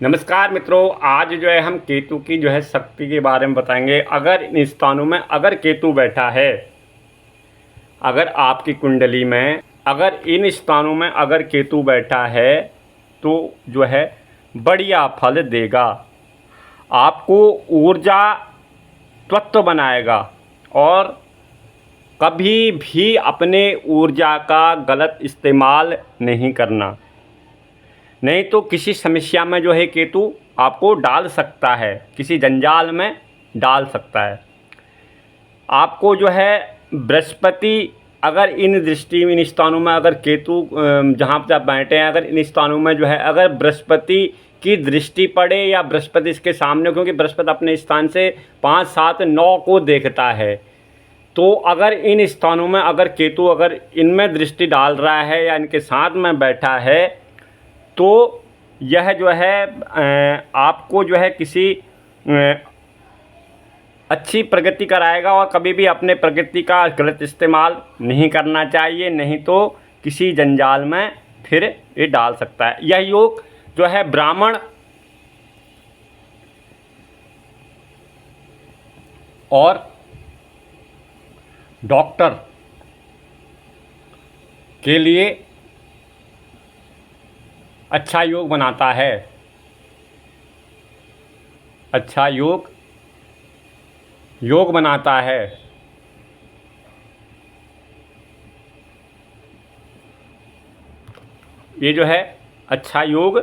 नमस्कार मित्रों, आज जो है हम केतु की जो है शक्ति के बारे में बताएंगे। अगर इन स्थानों में अगर केतु बैठा है, अगर आपकी कुंडली में अगर इन स्थानों में अगर केतु बैठा है तो जो है बढ़िया फल देगा, आपको ऊर्जा तत्व बनाएगा और कभी भी अपने ऊर्जा का गलत इस्तेमाल नहीं करना, नहीं तो किसी समस्या में जो है केतु आपको डाल सकता है, किसी जंजाल में डाल सकता है। आपको जो है बृहस्पति अगर इन दृष्टि इन स्थानों में अगर केतु जहाँ पर आप बैठे हैं, अगर इन स्थानों में जो है अगर बृहस्पति की दृष्टि पड़े या बृहस्पति इसके सामने, क्योंकि बृहस्पति अपने स्थान से 5, 7, 9 को देखता है, तो अगर इन स्थानों में अगर केतु अगर इनमें दृष्टि डाल रहा है या इनके साथ में बैठा है तो यह जो है आपको जो है किसी अच्छी प्रगति कराएगा और कभी भी अपने प्रगति का गलत इस्तेमाल नहीं करना चाहिए, नहीं तो किसी जंजाल में फिर ये डाल सकता है। यह योग जो है ब्राह्मण और डॉक्टर के लिए अच्छा योग बनाता है। अच्छा योग बनाता है। ये जो है अच्छा योग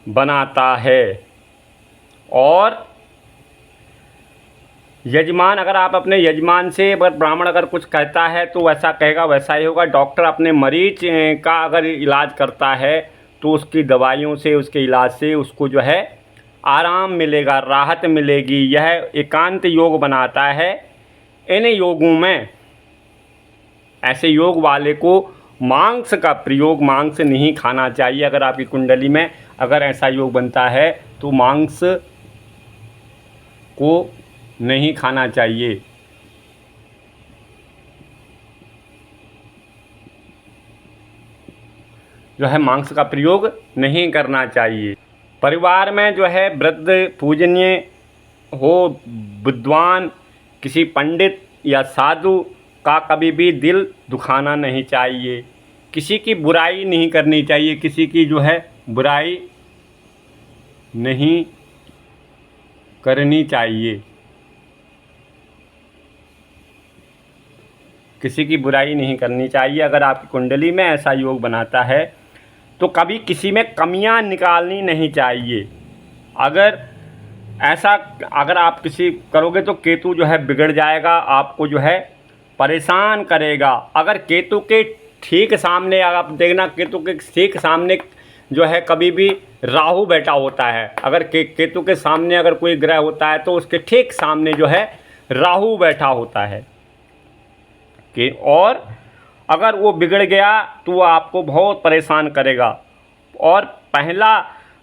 बनाता है। और यजमान, अगर आप अपने यजमान से अगर ब्राह्मण अगर कुछ कहता है तो वैसा कहेगा, वैसा ही होगा। डॉक्टर अपने मरीज का अगर इलाज करता है तो उसकी दवाइयों से, उसके इलाज से उसको जो है आराम मिलेगा, राहत मिलेगी। यह एकांत योग बनाता है। इन योगों में ऐसे योग वाले को मांस का प्रयोग, मांस नहीं खाना चाहिए। अगर आपकी कुंडली में अगर ऐसा योग बनता है तो मांस को नहीं खाना चाहिए। जो है मांस का प्रयोग नहीं करना चाहिए। परिवार में जो है वृद्ध पूजनीय हो, विद्वान, किसी पंडित या साधु का कभी भी दिल दुखाना नहीं चाहिए। किसी की बुराई नहीं करनी चाहिए, किसी की जो है बुराई नहीं करनी चाहिए। किसी की बुराई नहीं करनी चाहिए। अगर आपकी कुंडली में ऐसा योग बनाता है तो कभी किसी में कमियां निकालनी नहीं चाहिए। अगर ऐसा अगर आप किसी करोगे तो केतु जो है बिगड़ जाएगा, आपको जो है परेशान करेगा। अगर केतु के ठीक सामने आप देखना, केतु के ठीक सामने जो है कभी भी राहु बैठा होता है। अगर केतु के सामने अगर कोई ग्रह होता है तो उसके ठीक सामने जो है राहु बैठा होता है कि और अगर वो बिगड़ गया तो वो आपको बहुत परेशान करेगा। और पहला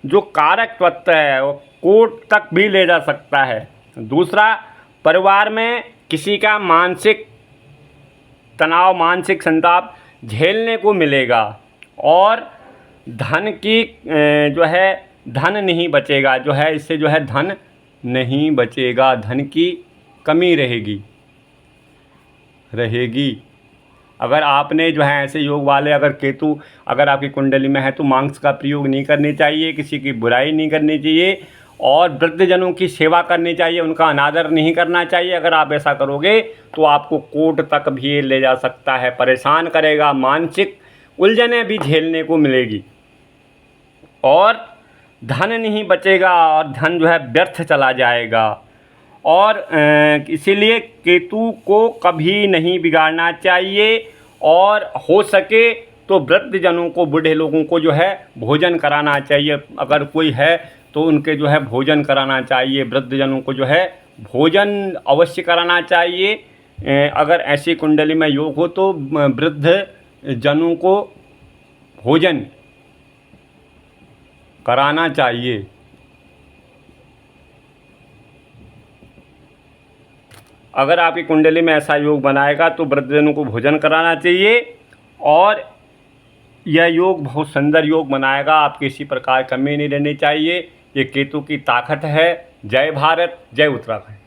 जो कारक तत्व है वो कोर्ट तक भी ले जा सकता है। दूसरा, परिवार में किसी का मानसिक तनाव, मानसिक संताप झेलने को मिलेगा और धन की जो है धन नहीं बचेगा। जो है इससे जो है धन नहीं बचेगा, धन की कमी रहेगी। अगर आपने जो है ऐसे योग वाले अगर केतु अगर आपकी कुंडली में है तो मांस का प्रयोग नहीं करनी चाहिए, किसी की बुराई नहीं करनी चाहिए और वृद्धजनों की सेवा करनी चाहिए, उनका अनादर नहीं करना चाहिए। अगर आप ऐसा करोगे तो आपको कोर्ट तक भी ले जा सकता है, परेशान करेगा, मानसिक उलझनें भी झेलने को मिलेगी और धन नहीं बचेगा और धन जो है व्यर्थ चला जाएगा। और इसीलिए केतु को कभी नहीं बिगाड़ना चाहिए और हो सके तो वृद्धजनों को, बूढ़े लोगों को जो है भोजन कराना चाहिए। अगर कोई है तो उनके जो है भोजन कराना चाहिए। वृद्धजनों को जो है भोजन अवश्य कराना चाहिए। अगर ऐसी कुंडली में योग हो तो वृद्धजनों को भोजन कराना चाहिए। अगर आपकी कुंडली में ऐसा योग बनाएगा तो वृद्धजनों को भोजन कराना चाहिए और यह योग बहुत सुंदर योग बनाएगा। आपकी किसी प्रकार कमी नहीं रहनी चाहिए। ये केतु की ताकत है। जय भारत, जय उत्तराखंड।